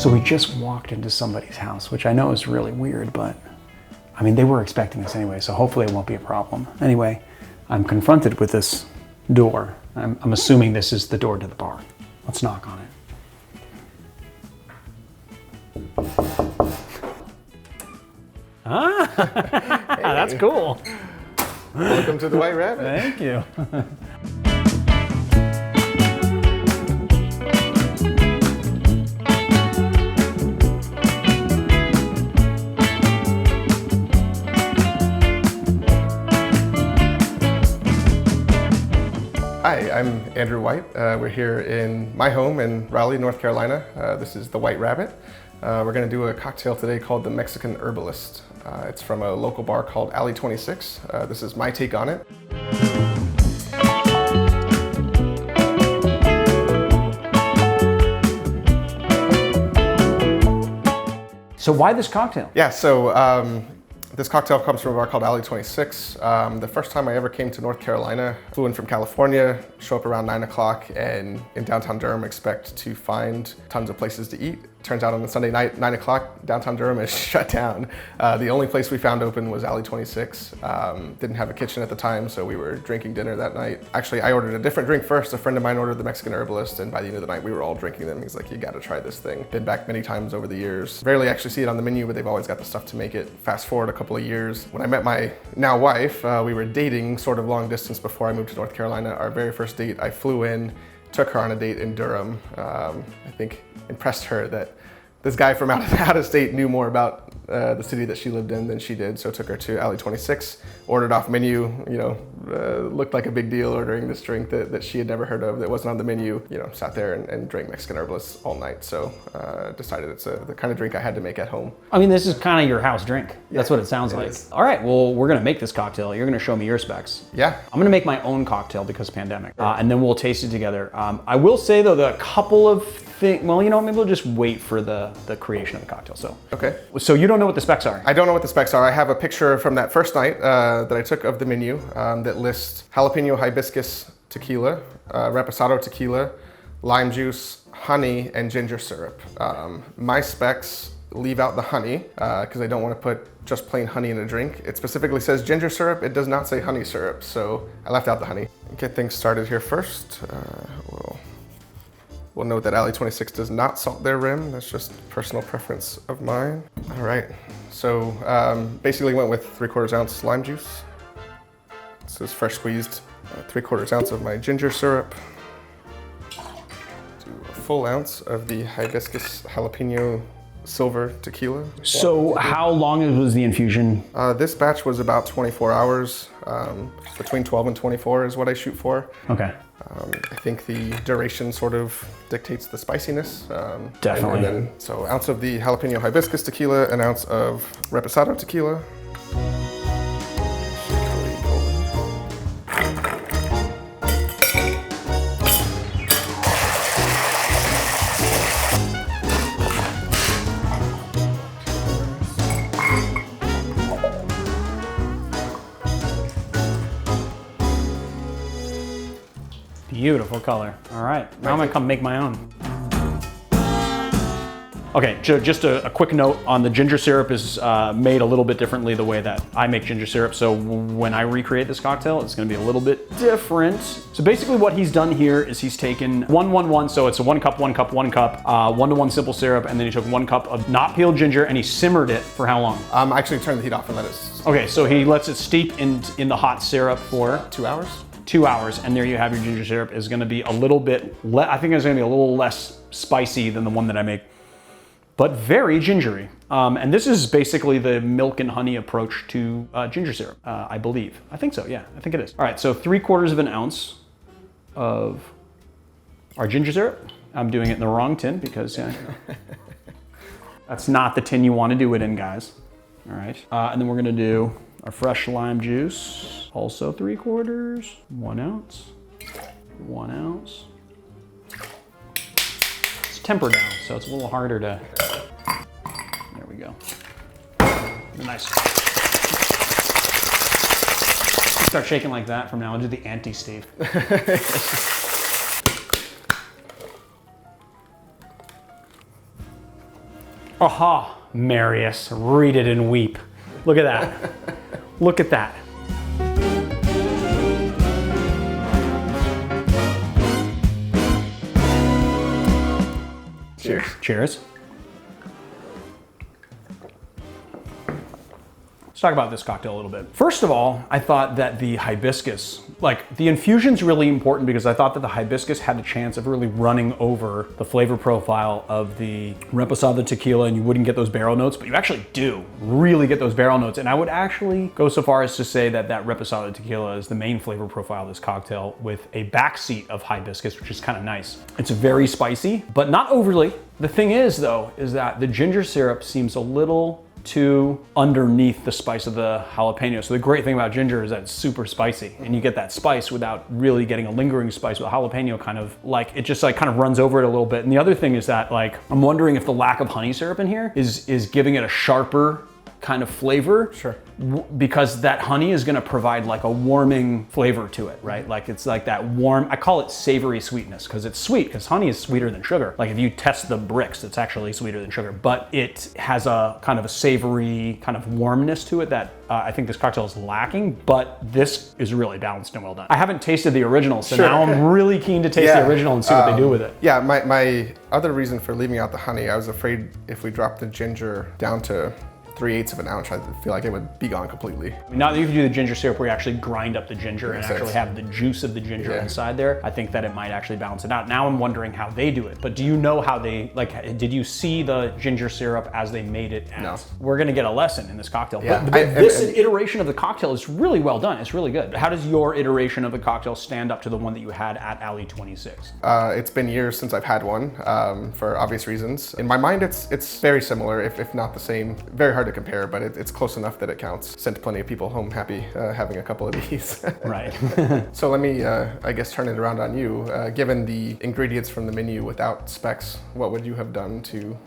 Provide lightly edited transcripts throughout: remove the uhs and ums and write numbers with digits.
So we just walked into somebody's house, which I know is really weird, but I mean, they were expecting us anyway, so hopefully it won't be a problem. Anyway, I'm confronted with this door. I'm assuming this is the door to the bar. Let's knock on it. Ah, hey. That's cool. Welcome to the White Rabbit. Thank you. Hi, I'm Andrew White. We're here in my home in Raleigh, North Carolina. This is the White Rabbit. We're going to do a cocktail today called the Mexican Herbalist. It's from a local bar called Alley 26. This is my take on it. So why this cocktail? Yeah, so this cocktail comes from a bar called Alley 26. The first time I ever came to North Carolina, flew in from California, show up around 9 o'clock, and in downtown Durham expect to find tons of places to eat. Turns out on a Sunday night, 9 o'clock, downtown Durham is shut down. The only place we found open was Alley 26. Didn't have a kitchen at the time, so we were drinking dinner that night. Actually, I ordered a different drink first. A friend of mine ordered the Mexican Herbalist, and by the end of the night, we were all drinking them. He's like, you gotta try this thing. Been back many times over the years. Rarely actually see it on the menu, but they've always got the stuff to make it. Fast forward a couple of years. When I met my now wife, we were dating sort of long distance before I moved to North Carolina. Our very first date, I flew in, took her on a date in Durham. I think impressed her that this guy from out of state knew more about the city that she lived in than she did, so took her to Alley 26, ordered off menu, looked like a big deal ordering this drink that she had never heard of, that wasn't on the menu, sat there and drank Mexican Herbalist all night, so decided it's the kind of drink I had to make at home. I mean, this is kind of your house drink. That's what it sounds like. All right, well, we're gonna make this cocktail. You're gonna show me your specs. Yeah. I'm gonna make my own cocktail because of pandemic, and then we'll taste it together. I will say though, that a couple of things, well, maybe we'll just wait for the creation of the cocktail, so. Okay. So you don't know what the specs are? I don't know what the specs are. I have a picture from that first night that I took of the menu that lists jalapeno hibiscus tequila, reposado tequila, lime juice, honey, and ginger syrup. My specs leave out the honey because I don't want to put just plain honey in a drink. It specifically says ginger syrup. It does not say honey syrup, so I left out the honey. Get things started here first. We'll note that Alley 26 does not salt their rim. That's just personal preference of mine. All right, so basically went with 3/4 ounce lime juice. This is fresh squeezed. 3/4 ounce of my ginger syrup. Do a full ounce of the hibiscus jalapeno silver tequila. So how long was the infusion? This batch was about 24 hours. Between 12 and 24 is what I shoot for. Okay. I think the duration sort of dictates the spiciness. Definitely. And then, so ounce of the jalapeno hibiscus tequila, an ounce of reposado tequila. Beautiful color. All right, now I'm gonna come make my own. Okay, just a quick note on the ginger syrup is made a little bit differently the way that I make ginger syrup. So when I recreate this cocktail, it's gonna be a little bit different. So basically what he's done here is he's taken 1-1-1, so it's a 1 cup, 1 cup, 1 cup, 1-to-1 simple syrup, and then he took 1 cup of not peeled ginger and he simmered it for how long? I actually turned the heat off and let it. Okay, so he lets it steep in the hot syrup for 2 hours. 2 hours, and there you have your ginger syrup. Is gonna be a little bit, I think it's gonna be a little less spicy than the one that I make, but very gingery. And this is basically the milk and honey approach to ginger syrup, I believe. I think so, yeah, I think it is. All right, so 3/4 ounce of our ginger syrup. I'm doing it in the wrong tin because that's not the tin you wanna do it in, guys. All right, and then we're gonna do our fresh lime juice, also 3/4, 1 ounce, 1 ounce. It's tempered down, so it's a little harder to, there we go. Nice. Start shaking like that from now on, do the anti-Steve. Aha, Marius, read it and weep. Look at that. Look at that. Cheers. Cheers. Let's talk about this cocktail a little bit. First of all, I thought that the hibiscus, like the infusion's really important because I thought that the hibiscus had a chance of really running over the flavor profile of the reposado tequila, and you wouldn't get those barrel notes, but you actually do really get those barrel notes. And I would actually go so far as to say that that reposado tequila is the main flavor profile of this cocktail with a backseat of hibiscus, which is kind of nice. It's very spicy, but not overly. The thing is though, is that the ginger syrup seems a little too underneath the spice of the jalapeno. So the great thing about ginger is that it's super spicy and you get that spice without really getting a lingering spice. With jalapeno kind of like, it just like kind of runs over it a little bit. And the other thing is that like, I'm wondering if the lack of honey syrup in here is giving it a sharper kind of flavor. Sure. Because that honey is gonna provide like a warming flavor to it, right? Like it's like that warm, I call it savory sweetness because it's sweet, because honey is sweeter than sugar. Like if you test the bricks, it's actually sweeter than sugar, but it has a kind of a savory kind of warmness to it that I think this cocktail is lacking, but this is really balanced and well done. I haven't tasted the original, so sure. Now I'm really keen to taste the original and see what they do with it. Yeah, my other reason for leaving out the honey, I was afraid if we dropped the ginger down to 3/8 of an ounce, I feel like it would be gone completely. Now that you can do the ginger syrup where you actually grind up the ginger and Makes sense. actually have the juice of the ginger inside there, I think that it might actually balance it out. Now I'm wondering how they do it, but do you know how they, like, did you see the ginger syrup as they made it? No. We're gonna get a lesson in this cocktail. Yeah. But this iteration of the cocktail is really well done. It's really good. How does your iteration of the cocktail stand up to the one that you had at Alley 26? It's been years since I've had one, for obvious reasons. In my mind, it's very similar, if not the same. Very hard to compare, but it's close enough that it counts. Sent plenty of people home happy having a couple of these. Right. So let me, I guess, turn it around on you. Given the ingredients from the menu without specs, what would you have done to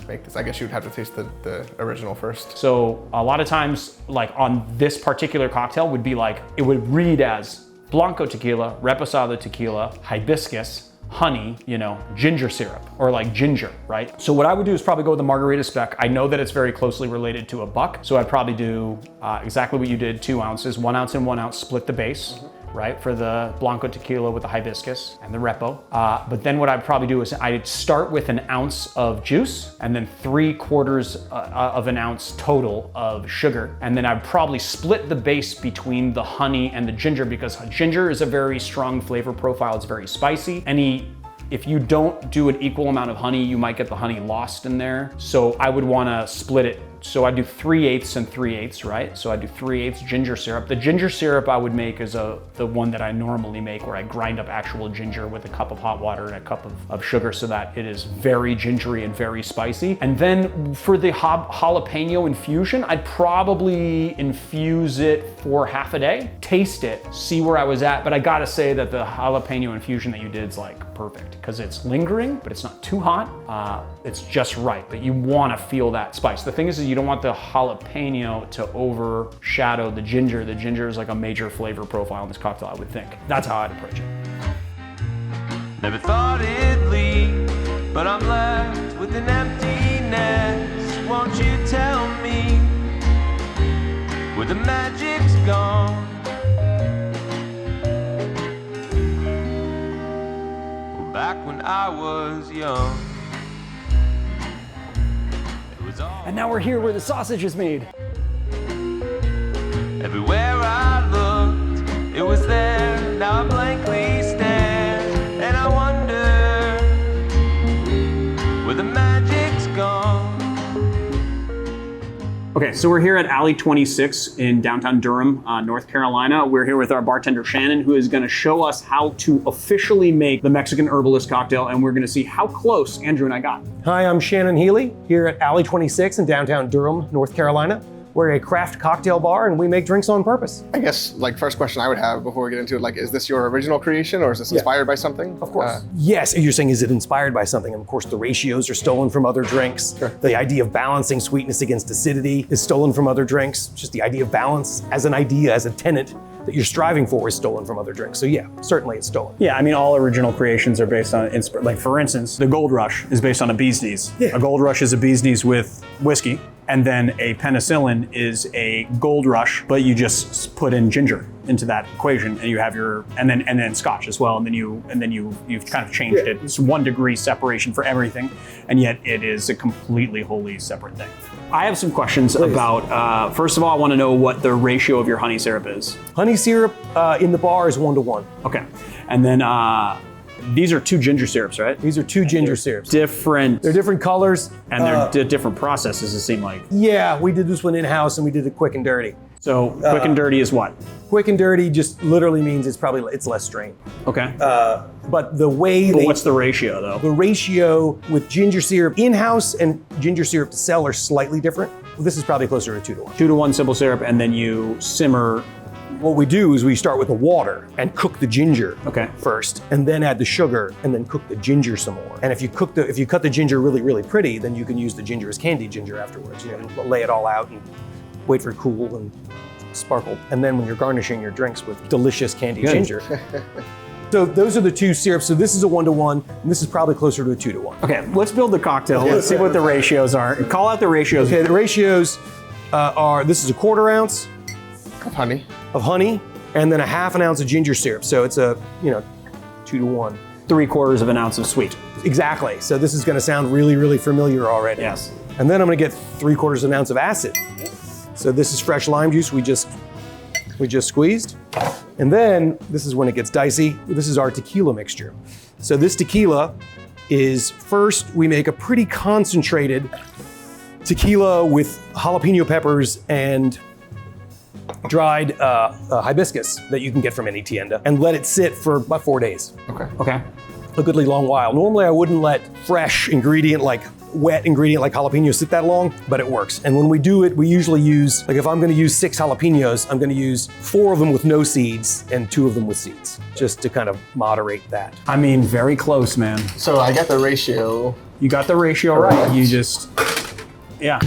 make this? I guess you would have to taste the original first. So a lot of times, like on this particular cocktail would be like, it would read as Blanco tequila, reposado tequila, hibiscus, honey, you know, ginger syrup, or like ginger, right? So what I would do is probably go with the margarita spec. I know that it's very closely related to a buck, so I'd probably do exactly what you did, 2 ounces, 1 ounce and 1 ounce, split the base. Right, for the Blanco tequila with the hibiscus and the repo. But then what I'd probably do is I'd start with an ounce of juice and then 3/4 of an ounce total of sugar. And then I'd probably split the base between the honey and the ginger, because ginger is a very strong flavor profile. It's very spicy. If you don't do an equal amount of honey, you might get the honey lost in there. So I would wanna split it. So I do 3/8 and 3/8, right? So I do 3/8 ginger syrup. The ginger syrup I would make is the one that I normally make, where I grind up actual ginger with a cup of hot water and a cup of sugar, so that it is very gingery and very spicy. And then for the jalapeno infusion, I'd probably infuse it for half a day, taste it, see where I was at. But I gotta say that the jalapeno infusion that you did is like perfect, because it's lingering, but it's not too hot. It's just right, but you wanna feel that spice. The thing is you don't want the jalapeno to overshadow the ginger. The ginger is like a major flavor profile in this cocktail, I would think. That's how I'd approach it. Never thought it'd leave, but I'm left with an emptiness. Won't you tell me where the magic's gone? Well, back when I was young. And now we're here where the sausage is made. Everywhere I looked, it was there. Now I blankly stare, and I wonder where the magic's gone. Okay, so we're here at Alley 26 in downtown Durham, North Carolina. We're here with our bartender Shannon, who is going to show us how to officially make the Mexican herbalist cocktail, and we're going to see how close Andrew and I got. Hi, I'm Shannon Healy here at Alley 26 in downtown Durham, North Carolina. We're a craft cocktail bar and we make drinks on purpose. I guess, like, first question I would have before we get into it, like, is this your original creation or is this inspired by something? Of course. Yes, you're saying, is it inspired by something? And of course, the ratios are stolen from other drinks. Sure. The idea of balancing sweetness against acidity is stolen from other drinks. Just the idea of balance as an idea, as a tenet that you're striving for is stolen from other drinks. So yeah, certainly it's stolen. Yeah, I mean, all original creations are based on, like for instance, the Gold Rush is based on a bee's knees. Yeah. A Gold Rush is a bee's knees with whiskey, and then a penicillin is a Gold Rush, but you just put in ginger into that equation, and you have your, and then Scotch as well, and then you've kind of changed it. It's 1 degree separation for everything, and yet it is a completely wholly separate thing. I have some questions about, first of all, I want to know what the ratio of your honey syrup is. Honey syrup in the bar is 1-to-1. Okay. And then these are 2 ginger syrups, right? These are 2 ginger syrups. Different. They're different colors. And they're different processes, it seemed like. Yeah, we did this one in-house and we did it quick and dirty. So quick and dirty is what? Quick and dirty just literally means it's less strain. Okay. But the way But what's the ratio though? The ratio with ginger syrup in-house and ginger syrup to sell are slightly different. Well, this is probably closer to 2-to-1. 2-to-1 simple syrup, and then you simmer. What we do is we start with the water and cook the ginger first, and then add the sugar, and then cook the ginger some more. And if you cut the ginger really, really pretty, then you can use the ginger as candied ginger afterwards. You know, lay it all out and wait for it to cool and sparkle. And then when you're garnishing your drinks with delicious candied ginger. So those are the 2 syrups. So this is a 1-to-1, and this is probably closer to a 2-to-1. Okay, let's build the cocktail. Let's see what the ratios are. Call out the ratios. Okay, the ratios are, this is a 1/4 ounce Of honey. of honey, and then a 1/2 ounce of ginger syrup. So it's a, 2-to-1. 3/4 of an ounce of sweet. Exactly. So this is gonna sound really, really familiar already. Yes. And then I'm gonna get 3/4 of an ounce of acid. So this is fresh lime juice we just squeezed. And then this is when it gets dicey. This is our tequila mixture. So this tequila is, first we make a pretty concentrated tequila with jalapeno peppers and dried hibiscus that you can get from any tienda, and let it sit for about 4 days. Okay. A goodly long while. Normally I wouldn't let fresh ingredient, like wet ingredient like jalapeno, sit that long, but it works. And when we do it, we usually use, like if I'm gonna use 6 jalapenos, I'm gonna use 4 of them with no seeds and 2 of them with seeds, just to kind of moderate that. I mean, very close, man. So I got the ratio. You got the ratio right. You just, yeah.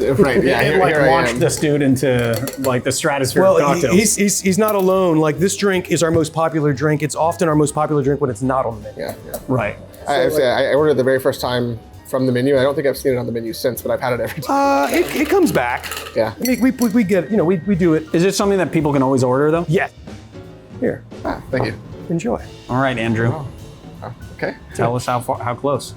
Right, yeah, It like launched this dude into like the stratosphere of cocktails. He's not alone. Like this drink is our most popular drink. It's often our most popular drink when it's not on the menu. Yeah. Right. I ordered it the very first time from the menu. I don't think I've seen it on the menu since, but I've had it every time. It comes back. Yeah. I mean, we get, we do it. Is it something that people can always order though? Yeah. Here, Thank you. enjoy. All right, Andrew. Okay. Tell us how close.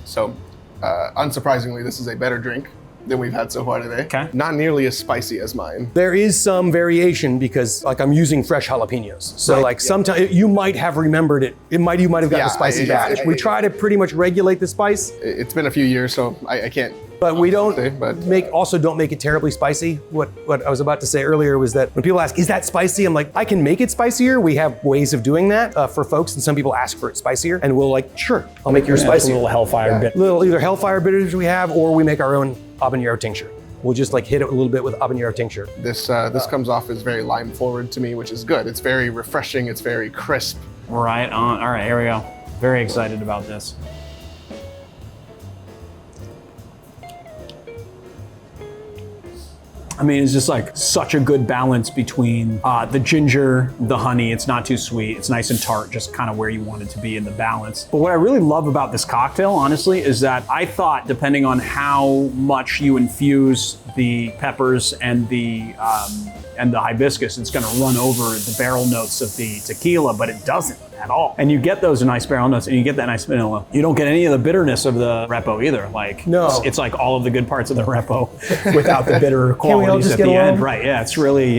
So, unsurprisingly, this is a better drink than we've had so far today. Okay. Not nearly as spicy as mine. There is some variation because like I'm using fresh jalapenos. So Right, like yeah. sometimes you might have remembered it. You might have gotten Yeah, a spicy yeah, batch. yeah, We yeah. try to pretty much regulate the spice, It's been a few years, so I can't. but we don't say, but- don't make it terribly spicy. What I was about to say earlier was that when people ask, is that spicy? I'm like, I can make it spicier. We have ways of doing that for folks, and some people ask for it spicier, and we'll like, sure, I'll make yours A spicier. little hellfire bit. Little either hellfire bitters we have, or we make our own habanero tincture. We'll just like hit it a little bit with habanero tincture. This comes off as very lime forward to me, which is good. It's very refreshing. It's very crisp. Right on. All right, here we go. Very excited about this. I mean, it's just like such a good balance between the ginger, the honey. It's not too sweet. It's nice and tart, just kind of where you want it to be in the balance. But what I really love about this cocktail, honestly, is that I thought, depending on how much you infuse the peppers and the hibiscus, it's going to run over the barrel notes of the tequila, but it doesn't at all. And you get those nice barrel notes, and you get that nice vanilla. You don't get any of the bitterness of the Repo either. Like, No. it's like all of the good parts of the Repo without the bitter we all qualities just at get the end. along? Right? Yeah, it's really,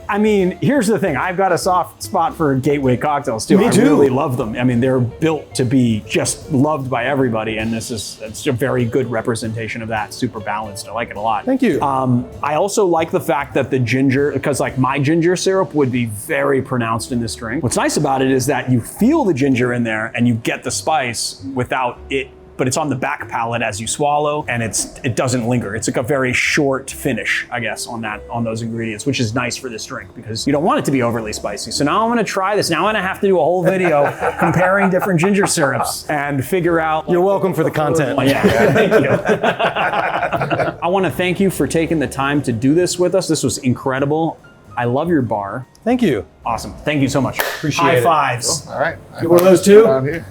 I mean, here's the thing. I've got a soft spot for gateway cocktails too. Me too. I really love them. I mean, they're built to be just loved by everybody, and it's a very good representation of that. Super balanced. I like it a lot. Thank you. I also like the fact that the ginger, because like my ginger syrup would be very pronounced in this drink. What's nice about it is that you feel the ginger in there and you get the spice without it, but it's on the back palate as you swallow, and it doesn't linger. It's like a very short finish, I guess, on those ingredients, which is nice for this drink because you don't want it to be overly spicy. So now I'm gonna try this. Now I'm gonna have to do a whole video comparing different ginger syrups and figure out. You're welcome for the content. Yeah, thank you. I wanna thank you for taking the time to do this with us. This was incredible. I love your bar. Thank you. Awesome. Thank you so much. Appreciate High it. fives. All right. Get one of those too? Down here.